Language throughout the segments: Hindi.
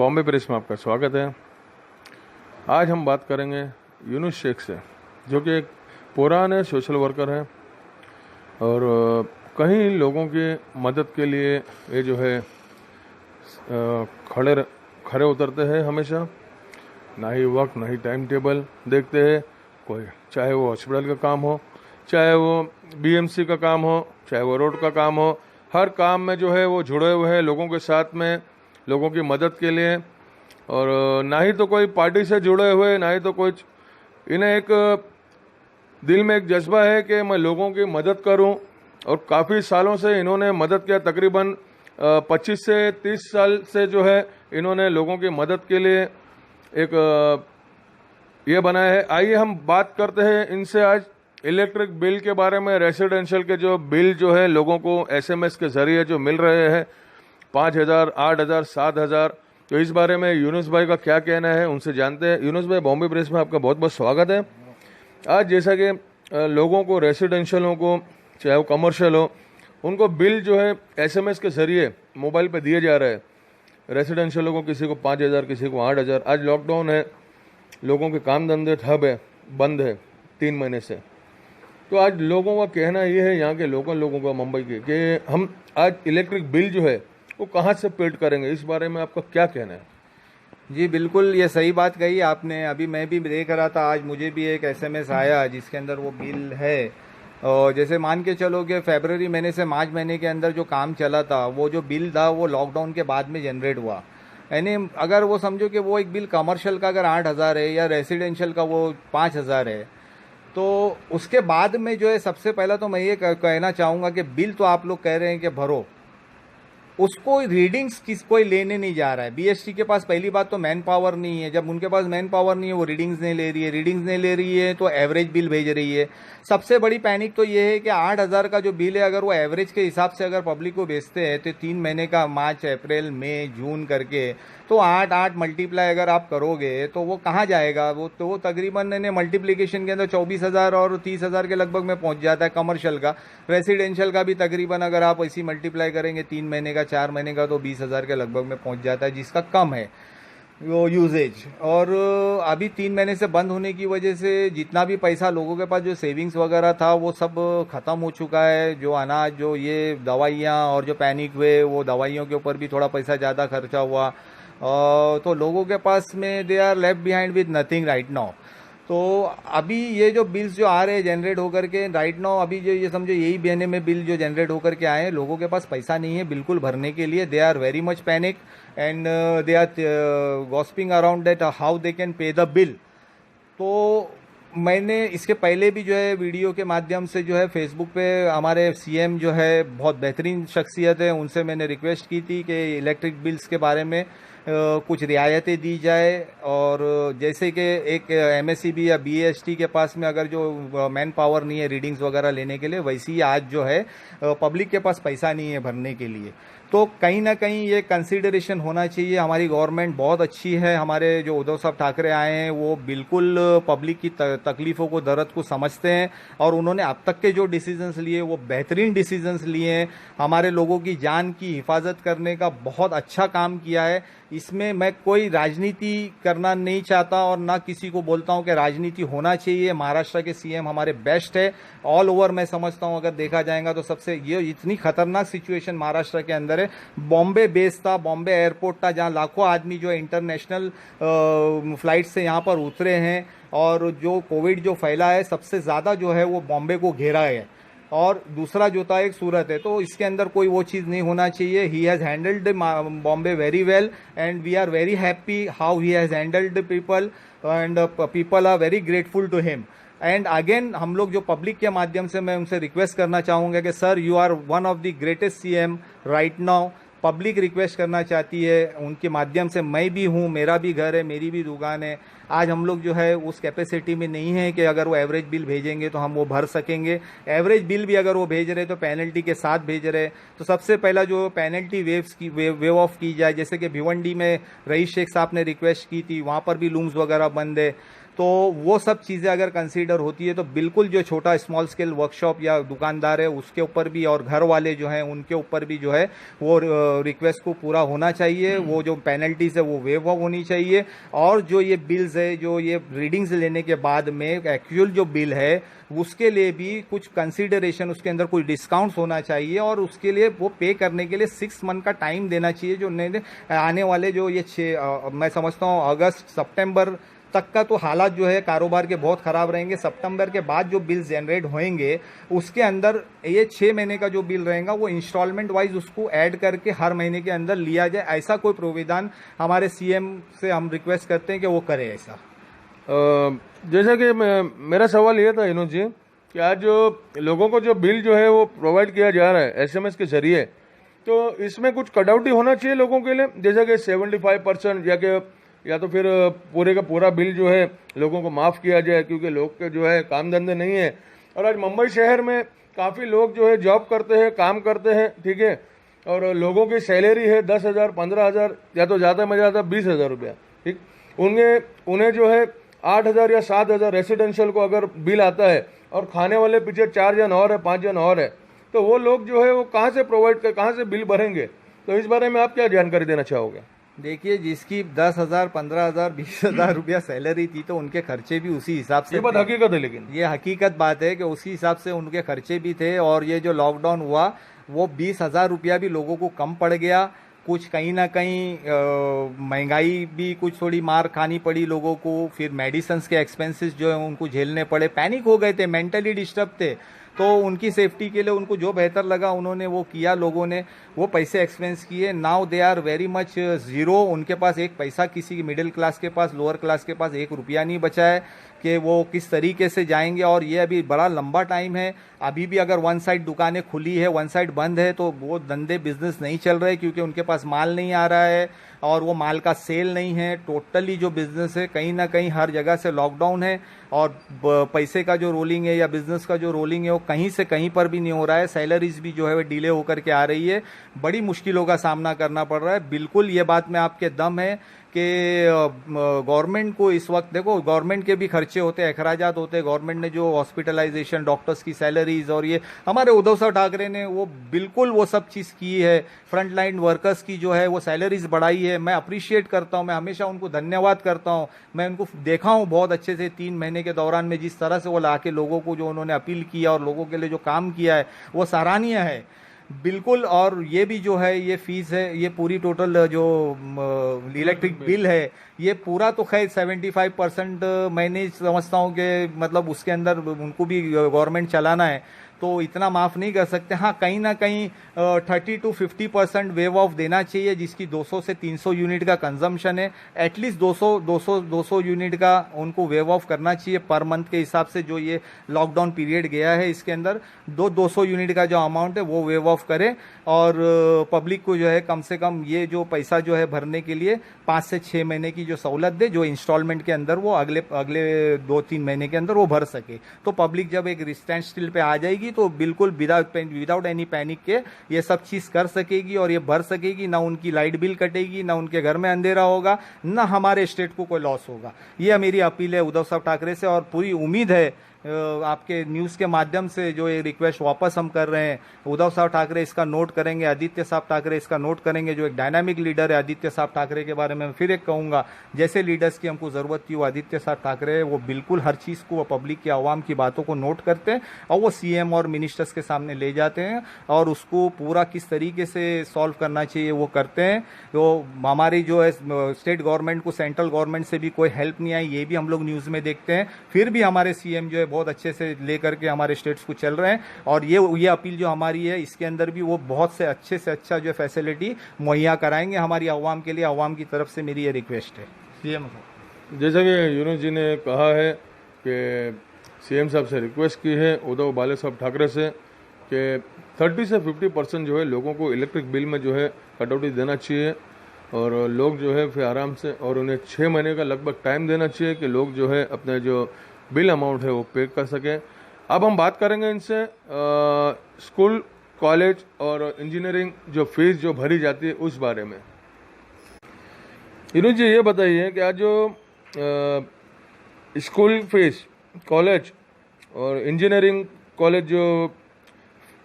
बॉम्बे प्रेस में आपका स्वागत है। आज हम बात करेंगे यूनुस शेख से, जो कि एक पुराने सोशल वर्कर हैं और कई लोगों की मदद के लिए ये जो है खड़े उतरते हैं हमेशा। ना ही वक्त ना ही टाइम टेबल देखते हैं कोई, चाहे वो हॉस्पिटल का काम हो, चाहे वो बीएमसी का काम हो, चाहे वो रोड का काम हो, हर काम में जो है वो जुड़े हुए हैं लोगों के साथ में, लोगों की मदद के लिए। और ना ही तो कोई पार्टी से जुड़े हुए, ना ही तो कुछ, इन्हें एक दिल में एक जज्बा है कि मैं लोगों की मदद करूं। और काफ़ी सालों से इन्होंने मदद किया, तकरीबन 25 से 30 साल से जो है इन्होंने लोगों की मदद के लिए एक ये बनाया है। आइए हम बात करते हैं इनसे आज इलेक्ट्रिक बिल के बारे में। रेसिडेंशियल के जो बिल जो है लोगों को एसएमएस के जरिए जो मिल रहे हैं 5,000, 8,000, 7,000, तो इस बारे में यूनुस भाई का क्या कहना है उनसे जानते हैं। यूनुस भाई, बॉम्बे प्रेस में आपका बहुत बहुत स्वागत है। आज जैसा कि लोगों को, रेसिडेंशियलों को, चाहे वो कमर्शियल हो, उनको बिल जो है एसएमएस के जरिए मोबाइल पे दिए जा रहे हैं। रेसिडेंशियलों को किसी को 5,000, किसी को 8,000। आज लॉकडाउन है, लोगों के काम धंधे ठप है, बंद है 3 महीने से। तो आज लोगों का कहना ये है, यहाँ के लोकल लोगों का, मुंबई के, कि हम आज इलेक्ट्रिक बिल जो है वो कहाँ से पेड करेंगे। इस बारे में आपका क्या कहना है? जी बिल्कुल, ये सही बात कही आपने। अभी मैं भी देख रहा था, आज मुझे भी एक एसएमएस आया जिसके अंदर वो बिल है। और जैसे मान के चलो कि फरवरी महीने से मार्च महीने के अंदर जो काम चला था, वो जो बिल था वो लॉकडाउन के बाद में जनरेट हुआ। यानी अगर वो समझो कि वो एक बिल कमर्शियल का अगर 8,000 है या रेसिडेंशियल का वो 5,000 है, तो उसके बाद में जो है सबसे पहला तो मैं ये कहना चाहूँगा कि बिल तो आप लोग कह रहे हैं कि भरो, उसको रीडिंग्स किस कोई लेने नहीं जा रहा है। बीएसटी के पास पहली बात तो मैन पावर नहीं है। जब उनके पास मैन पावर नहीं है, वो रीडिंग्स नहीं ले रही है। रीडिंग्स नहीं ले रही है तो एवरेज बिल भेज रही है। सबसे बड़ी पैनिक तो ये है कि 8,000 का जो बिल है, अगर वो एवरेज के हिसाब से अगर पब्लिक को भेजते हैं तो 3 महीने का, मार्च, अप्रैल, मई, जून करके, तो 8 मल्टीप्लाई अगर आप करोगे तो वो कहाँ जाएगा? वो तकरीबन मल्टीप्लीकेशन के अंदर 24,000 और 30,000 के लगभग में पहुंच जाता है कमर्शियल का। रेसिडेंशियल का भी तकरीबन अगर आप ऐसी मल्टीप्लाई करेंगे 3 महीने का, 4 महीने का, तो 20,000 के लगभग में पहुंच जाता है, जिसका कम है वो यूजेज। और अभी 3 महीने से बंद होने की वजह से जितना भी पैसा लोगों के पास जो सेविंग्स वगैरह था वो सब ख़त्म हो चुका है। जो अनाज, जो ये दवाइयाँ और जो पैनिक हुए, वो दवाइयों के ऊपर भी थोड़ा पैसा ज़्यादा खर्चा हुआ। तो लोगों के पास में they are left behind with nothing right now. तो अभी ये जो बिल्स जो आ रहे हैं जनरेट होकर के राइट नाउ, अभी जो ये समझो यही महीने में बिल जो जनरेट होकर के आए हैं, लोगों के पास पैसा नहीं है बिल्कुल भरने के लिए। They are very much panic and they are gossiping around that how they can pay the bill. तो मैंने इसके पहले भी जो है वीडियो के माध्यम से जो है फेसबुक पे हमारे सीएम जो है बहुत बेहतरीन शख्सियत है, उनसे मैंने रिक्वेस्ट की थी कि इलेक्ट्रिक बिल्स के बारे में कुछ रियायतें दी जाए। और जैसे कि एक एमएसईबी या बीएसटी के पास में अगर जो मैन पावर नहीं है रीडिंग्स वगैरह लेने के लिए, वैसे ही आज जो है पब्लिक के पास पैसा नहीं है भरने के लिए। तो कहीं ना कहीं ये कंसीडरेशन होना चाहिए। हमारी गवर्नमेंट बहुत अच्छी है, हमारे जो उद्धव साहब ठाकरे आए हैं वो बिल्कुल पब्लिक की तकलीफ़ों को, दर्द को समझते हैं। और उन्होंने अब तक के जो डिसीजंस लिए वो बेहतरीन डिसीजंस लिए हैं। हमारे लोगों की जान की हिफाजत करने का बहुत अच्छा काम किया है। इसमें मैं कोई राजनीति करना नहीं चाहता और ना किसी को बोलता हूं कि राजनीति होना चाहिए। महाराष्ट्र के सीएम हमारे बेस्ट है ऑल ओवर। मैं समझता हूं अगर देखा जाएगा तो सबसे ये इतनी खतरनाक सिचुएशन महाराष्ट्र के अंदर है। बॉम्बे बेस था, बॉम्बे एयरपोर्ट था, जहां लाखों आदमी जो इंटरनेशनल फ्लाइट से यहां पर उतरे हैं। और जो कोविड जो फैला है सबसे ज़्यादा जो है वो बॉम्बे को घेरा है। और दूसरा जो था एक सूरत है। तो इसके अंदर कोई वो चीज़ नहीं होना चाहिए। He has handled Bombay very well and we are very happy how he has handled people and people are very grateful to him. And again हम लोग जो पब्लिक के माध्यम से मैं उनसे रिक्वेस्ट करना चाहूँगा कि sir, you are one of the greatest CM right now. Public request करना चाहती है, उनके माध्यम से मैं भी हूँ, मेरा भी घर है, मेरी भी दुकान है। आज हम लोग जो है उस कैपेसिटी में नहीं है कि अगर वो एवरेज बिल भेजेंगे तो हम वो भर सकेंगे। एवरेज बिल भी अगर वो भेज रहे तो पेनल्टी के साथ भेज रहे। तो सबसे पहला जो पेनल्टी वेव ऑफ की जाए, जैसे कि भिवंडी में रईस शेख साहब ने रिक्वेस्ट की थी, वहाँ पर भी लूम्स वगैरह बंद है। तो वो सब चीज़ें अगर कंसीडर होती है तो बिल्कुल जो छोटा स्मॉल स्केल वर्कशॉप या दुकानदार है उसके ऊपर भी और घर वाले जो हैं उनके ऊपर भी जो है वो रिक्वेस्ट को पूरा होना चाहिए, वो जो पेनल्टीज है वो वेव ऑफ होनी चाहिए। और जो ये बिल्स है, जो ये रीडिंग्स लेने के बाद में एक्चुअल जो बिल है उसके लिए भी कुछ कंसीडरेशन, उसके अंदर कोई डिस्काउंट्स होना चाहिए और उसके लिए वो पे करने के लिए 6 मंथ का टाइम देना चाहिए। जो आने वाले जो ये मैं समझता हूँ अगस्त सितंबर तक का तो हालात जो है कारोबार के बहुत ख़राब रहेंगे। सितंबर के बाद जो बिल जनरेट होंगे उसके अंदर ये 6 महीने का जो बिल रहेगा वो इंस्टॉलमेंट वाइज उसको ऐड करके हर महीने के अंदर लिया जाए। ऐसा कोई प्रोविधान हमारे सीएम से हम रिक्वेस्ट करते हैं कि वो करे ऐसा। जैसा कि मेरा सवाल ये था इनू जी कि आज जो लोगों को जो बिल जो है वो प्रोवाइड किया जा रहा है एसएमएस के जरिए, तो इसमें कुछ कटौती होना चाहिए लोगों के लिए, जैसा कि 75% या तो फिर पूरे का पूरा बिल जो है लोगों को माफ़ किया जाए, क्योंकि लोग के जो है काम धंधे नहीं है। और आज मुंबई शहर में काफ़ी लोग जो है जॉब करते हैं, काम करते हैं, ठीक है, और लोगों की सैलरी है 10,000, 15,000 या तो ज़्यादा में ज़्यादा 20,000 रुपया, ठीक। उन्हें जो है 8,000 या 7,000 रेसिडेंशियल को अगर बिल आता है और खाने वाले पीछे 4 जन और है, 5 जन और है, तो वो लोग जो है वो कहाँ से कहाँ से बिल भरेंगे? तो इस बारे में आप क्या जानकारी देना चाहोगे? देखिए, जिसकी 10,000, 15,000, 20,000 रुपया सैलरी थी तो उनके खर्चे भी उसी हिसाब से, ये बात हकीकत है, लेकिन ये हकीकत बात है कि उसी हिसाब से उनके खर्चे भी थे। और ये जो लॉकडाउन हुआ वो 20,000 रुपया भी लोगों को कम पड़ गया। कुछ कहीं ना कहीं महंगाई भी कुछ थोड़ी मार खानी पड़ी लोगों को, फिर मेडिसिन के एक्सपेंसेस जो है उनको झेलने पड़े, पैनिक हो गए थे, मेंटली डिस्टर्ब थे। तो उनकी सेफ्टी के लिए उनको जो बेहतर लगा उन्होंने वो किया, लोगों ने वो पैसे एक्सपेंस किए। Now they are very much zero, उनके पास एक पैसा, किसी मिडिल क्लास के पास, लोअर क्लास के पास 1 रुपया नहीं बचा है कि वो किस तरीके से जाएंगे। और ये अभी बड़ा लंबा टाइम है, अभी भी अगर वन साइड दुकानें खुली है, वन साइड बंद है, तो वो धंधे बिजनेस नहीं चल रहे क्योंकि उनके पास माल नहीं आ रहा है और वो माल का सेल नहीं है। टोटली जो बिजनेस है कहीं ना कहीं हर जगह से लॉकडाउन है और पैसे का जो रोलिंग है या बिजनेस का जो रोलिंग है वो कहीं से कहीं पर भी नहीं हो रहा है। सैलरीज भी जो है वो डिले होकर के आ रही है, बड़ी मुश्किलों का सामना करना पड़ रहा है। बिल्कुल ये बात में आपके दम है कि गवर्नमेंट को इस वक्त, देखो गवर्नमेंट के भी खर्चे होते हैं, अखराजात होते हैं। गवर्नमेंट ने जो हॉस्पिटलाइजेशन, डॉक्टर्स की सैलरीज और ये हमारे उद्धव साहब ठाकरे ने वो बिल्कुल वो सब चीज़ की है। फ्रंट लाइन वर्कर्स की जो है वो सैलरीज बढ़ाई है, मैं अप्रिशिएट करता हूँ, मैं हमेशा उनको धन्यवाद करता हूँ। मैं उनको देखा हूँ बहुत अच्छे से 3 महीने के दौरान में, जिस तरह से वो ला के लोगों को जो उन्होंने अपील किया और लोगों के लिए जो काम किया है वो सराहनीय है बिल्कुल। और ये भी जो है ये फीस है, ये पूरी टोटल जो इलेक्ट्रिक बिल है ये पूरा तो खैर 75% मैं नहीं समझता हूँ कि मतलब उसके अंदर उनको भी गवर्नमेंट चलाना है तो इतना माफ़ नहीं कर सकते। हाँ, कहीं ना कहीं 30 to 50% वेव ऑफ देना चाहिए, जिसकी 200 से 300 यूनिट का कंजम्पशन है। एटलीस्ट 200 यूनिट का उनको वेव ऑफ करना चाहिए पर मंथ के हिसाब से। जो ये लॉकडाउन पीरियड गया है इसके अंदर 200 यूनिट का जो अमाउंट है वो वेव ऑफ करें और पब्लिक को जो है कम से कम ये जो पैसा जो है भरने के लिए 5 से 6 महीने की जो सहूलत दे, जो इंस्टॉलमेंट के अंदर वो अगले 2-3 महीने के अंदर वो भर सके। तो पब्लिक जब एक स्टैंड स्टिल पे आ जाएगी तो बिल्कुल विदाउट एनी पैनिक के ये सब चीज कर सकेगी और ये भर सकेगी। ना उनकी लाइट बिल कटेगी, ना उनके घर में अंधेरा होगा, ना हमारे स्टेट को कोई लॉस होगा। ये मेरी अपील है उद्धव साहब ठाकरे से और पूरी उम्मीद है आपके न्यूज़ के माध्यम से जो ये रिक्वेस्ट वापस हम कर रहे हैं, उद्धव साहब ठाकरे इसका नोट करेंगे, आदित्य साहब ठाकरे इसका नोट करेंगे। जो एक डायनामिक लीडर है आदित्य साहब ठाकरे के बारे में फिर एक कहूँगा, जैसे लीडर्स की हमको ज़रूरत थी वो आदित्य साहब ठाकरे, वो बिल्कुल हर चीज़ को, वो पब्लिक की, आवाम की बातों को नोट करते हैं और वो सीएम और मिनिस्टर्स के सामने ले जाते हैं और उसको पूरा किस तरीके से सॉल्व करना चाहिए वो करते हैं। तो हमारी जो है स्टेट गवर्नमेंट को सेंट्रल गवर्नमेंट से भी कोई हेल्प नहीं आई, ये भी हम लोग न्यूज़ में देखते हैं। फिर भी हमारे सीएम जो है बहुत अच्छे से लेकर के हमारे स्टेट्स को चल रहे हैं और ये अपील जो हमारी है इसके अंदर भी वो बहुत से अच्छा जो फैसिलिटी मुहैया कराएंगे हमारी आवाम के लिए। आवाम की तरफ से मेरी ये रिक्वेस्ट है सीएम साहब। जैसा कि यूनुस जी ने कहा है कि सीएम साहब से रिक्वेस्ट की है उद्धव बाले साहब ठाकरे से कि 30 से 50% जो है लोगों को इलेक्ट्रिक बिल में जो है कटौती देना चाहिए और लोग जो है फिर आराम से, और उन्हें 6 महीने का लगभग टाइम देना चाहिए कि लोग जो है अपने जो बिल अमाउंट है वो पे कर सकें। अब हम बात करेंगे इनसे स्कूल, कॉलेज और इंजीनियरिंग जो फीस जो भरी जाती है उस बारे में। यूनुस जी ये बताइए कि आज जो स्कूल फीस, कॉलेज और इंजीनियरिंग कॉलेज जो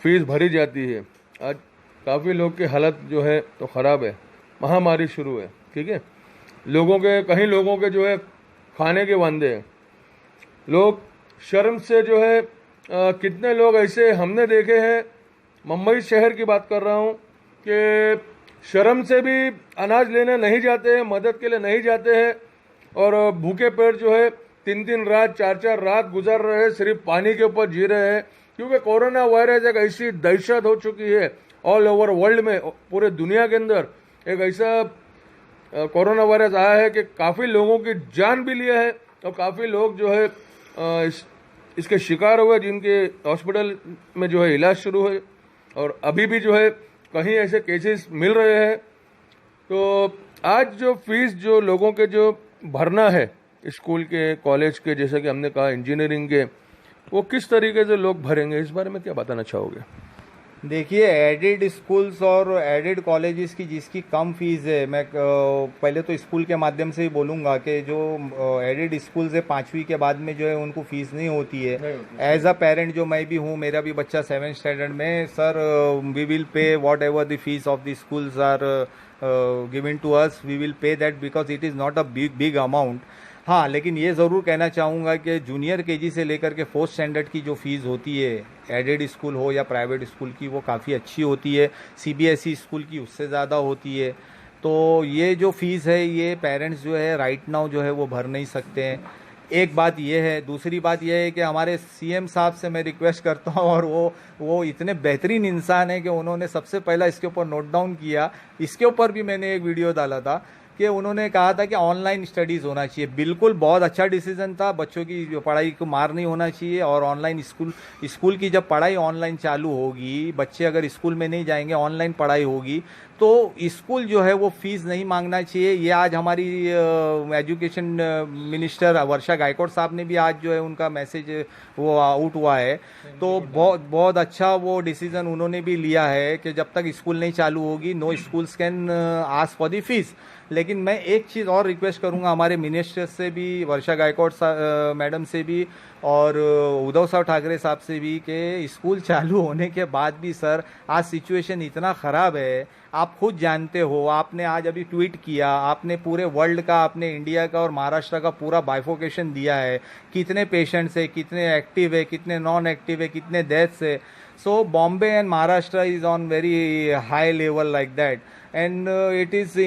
फीस भरी जाती है, आज काफ़ी लोग की हालत जो है तो ख़राब है। महामारी शुरू है, ठीक है, कहीं लोगों के जो है खाने के वांदे हैं। लोग शर्म से जो है कितने लोग ऐसे हमने देखे हैं, मुंबई शहर की बात कर रहा हूँ, कि शर्म से भी अनाज लेने नहीं जाते हैं, मदद के लिए नहीं जाते हैं, और भूखे पेट जो है 3-3 रात 4-4 रात गुजार रहे हैं, सिर्फ पानी के ऊपर जी रहे हैं। क्योंकि कोरोना वायरस एक ऐसी दहशत हो चुकी है ऑल ओवर वर्ल्ड में, पूरे दुनिया के अंदर एक ऐसा कोरोना वायरस आया है कि काफ़ी लोगों की जान भी लिया है, और काफ़ी लोग जो है इसके शिकार हुए, जिनके हॉस्पिटल में जो है इलाज शुरू है, और अभी भी जो है कहीं ऐसे केसेस मिल रहे हैं। तो आज जो फीस जो लोगों के जो भरना है स्कूल के, कॉलेज के, जैसे कि हमने कहा इंजीनियरिंग के, वो किस तरीके से लोग भरेंगे, इस बारे में क्या बताना चाहोगे? देखिए, एडेड स्कूल्स और एडेड कॉलेजेस की जिसकी कम फीस है, मैं पहले तो स्कूल के माध्यम से ही बोलूँगा कि जो एडेड स्कूल्स है 5वीं के बाद में जो है उनको फीस नहीं होती है। एज अ पेरेंट जो मैं भी हूँ, मेरा भी बच्चा 7th स्टैंडर्ड में, sir we will pay whatever the fee of the schools are given to us, we will pay that because it is not a big amount. हाँ, लेकिन ये ज़रूर कहना चाहूँगा कि जूनियर केजी से लेकर के 4th स्टैंडर्ड की जो फ़ीस होती है, एडेड स्कूल हो या प्राइवेट स्कूल की, वो काफ़ी अच्छी होती है। सीबीएसई स्कूल की उससे ज़्यादा होती है। तो ये जो फ़ीस है, ये पेरेंट्स जो है राइट नाउ जो है वो भर नहीं सकते हैं। एक बात ये है। दूसरी बात ये है कि हमारे सीएम साहब से मैं रिक्वेस्ट करता हूँ, और वो इतने बेहतरीन इंसान है कि उन्होंने सबसे पहला इसके ऊपर नोट डाउन किया। इसके ऊपर भी मैंने एक वीडियो डाला था कि उन्होंने कहा था कि ऑनलाइन स्टडीज़ होना चाहिए। बिल्कुल बहुत अच्छा डिसीजन था, बच्चों की पढ़ाई को मार नहीं होना चाहिए। और ऑनलाइन स्कूल की जब पढ़ाई ऑनलाइन चालू होगी, बच्चे अगर स्कूल में नहीं जाएंगे, ऑनलाइन पढ़ाई होगी, तो स्कूल जो है वो फीस नहीं मांगना चाहिए। ये आज हमारी एजुकेशन मिनिस्टर वर्षा गायकवाड़ साहब ने भी आज जो है उनका मैसेज वो आउट हुआ है। तो बहुत अच्छा वो डिसीजन उन्होंने भी लिया है कि जब तक स्कूल नहीं चालू होगी, no schools can ask for the fee. लेकिन मैं एक चीज़ और रिक्वेस्ट करूंगा हमारे मिनिस्टर से भी, वर्षा गायकवाड़ मैडम से भी, और उद्धव साहब ठाकरे साहब से भी, कि स्कूल चालू होने के बाद भी सर, आज सिचुएशन इतना ख़राब है, आप खुद जानते हो। आपने आज अभी ट्वीट किया, आपने पूरे वर्ल्ड का, आपने इंडिया का और महाराष्ट्र का पूरा बाइफोकेशन दिया है, कितने पेशेंट्स है, कितने एक्टिव है, कितने नॉन एक्टिव है, कितने डेथ्स है। So Bombay and Maharashtra is on very high level like that, and it is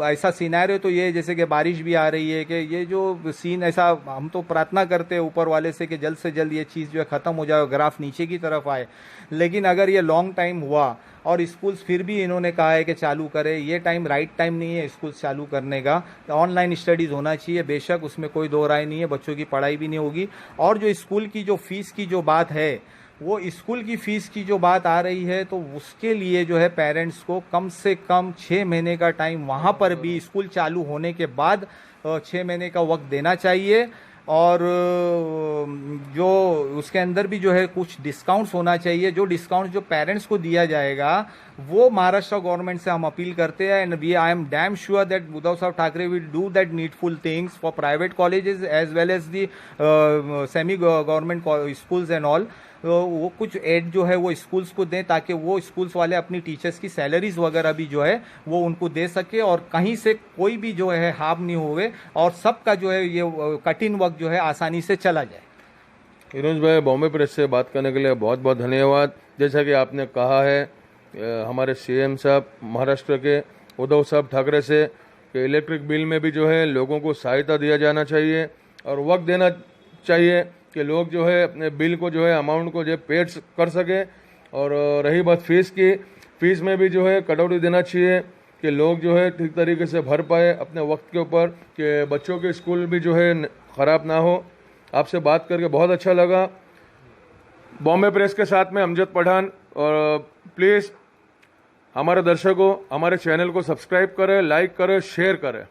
ऐसा सिनेरियो तो ये जैसे कि बारिश भी आ रही है, कि ये जो सीन ऐसा, हम तो प्रार्थना करते हैं ऊपर वाले से कि जल्द से जल्द ये चीज़ जो है ख़त्म हो जाए, ग्राफ नीचे की तरफ आए। लेकिन अगर ये लॉन्ग टाइम हुआ और स्कूल्स फिर भी इन्होंने कहा है कि चालू करें, ये टाइम राइट टाइम नहीं है स्कूल्स चालू करने का। ऑनलाइन स्टडीज़ होना चाहिए, बेशक, उसमें कोई दो राय नहीं है, बच्चों की पढ़ाई भी नहीं होगी। और जो स्कूल की जो फीस की जो बात है, वो स्कूल की फ़ीस की जो बात आ रही है, तो उसके लिए जो है पेरेंट्स को कम से कम 6 महीने का टाइम, वहाँ पर भी स्कूल चालू होने के बाद 6 महीने का वक्त देना चाहिए। और जो उसके अंदर भी जो है कुछ डिस्काउंट्स होना चाहिए। जो डिस्काउंट जो पेरेंट्स को दिया जाएगा, वो महाराष्ट्र गवर्नमेंट से हम अपील करते हैं, and I am damn sure that Uddhav sahab Thackeray will do that needful things for private colleges as well as the semi government schools and all. वो कुछ एड जो है वो स्कूल्स को दें, ताकि वो स्कूल्स वाले अपनी टीचर्स की सैलरीज वगैरह भी जो है वो उनको दे सके, और कहीं से कोई भी जो है हार्म नहीं होवे, और सबका जो है ये कठिन वक्त जो है आसानी से चला जाए। फिरोज भाई, बॉम्बे प्रेस से बात करने के लिए बहुत बहुत धन्यवाद। जैसा कि आपने कहा है हमारे सीएम साहब महाराष्ट्र के उद्धव साहब ठाकरे से, कि इलेक्ट्रिक बिल में भी जो है लोगों को सहायता दिया जाना चाहिए, और वक्त देना चाहिए कि लोग जो है अपने बिल को जो है अमाउंट को जो है पेड कर सके। और रही बात फीस की, फीस में भी जो है कटौती देना चाहिए कि लोग जो है ठीक तरीके से भर पाए अपने वक्त के ऊपर, कि बच्चों के स्कूल भी जो है ख़राब ना हो। आपसे बात करके बहुत अच्छा लगा। बॉम्बे प्रेस के साथ में अमजद पठान, और प्लीज़ हमारे दर्शकों हमारे चैनल को सब्सक्राइब करें, लाइक करें, शेयर करें।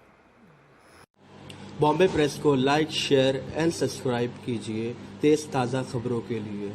बॉम्बे प्रेस को लाइक, शेयर एंड सब्सक्राइब कीजिए तेज़ ताज़ा खबरों के लिए।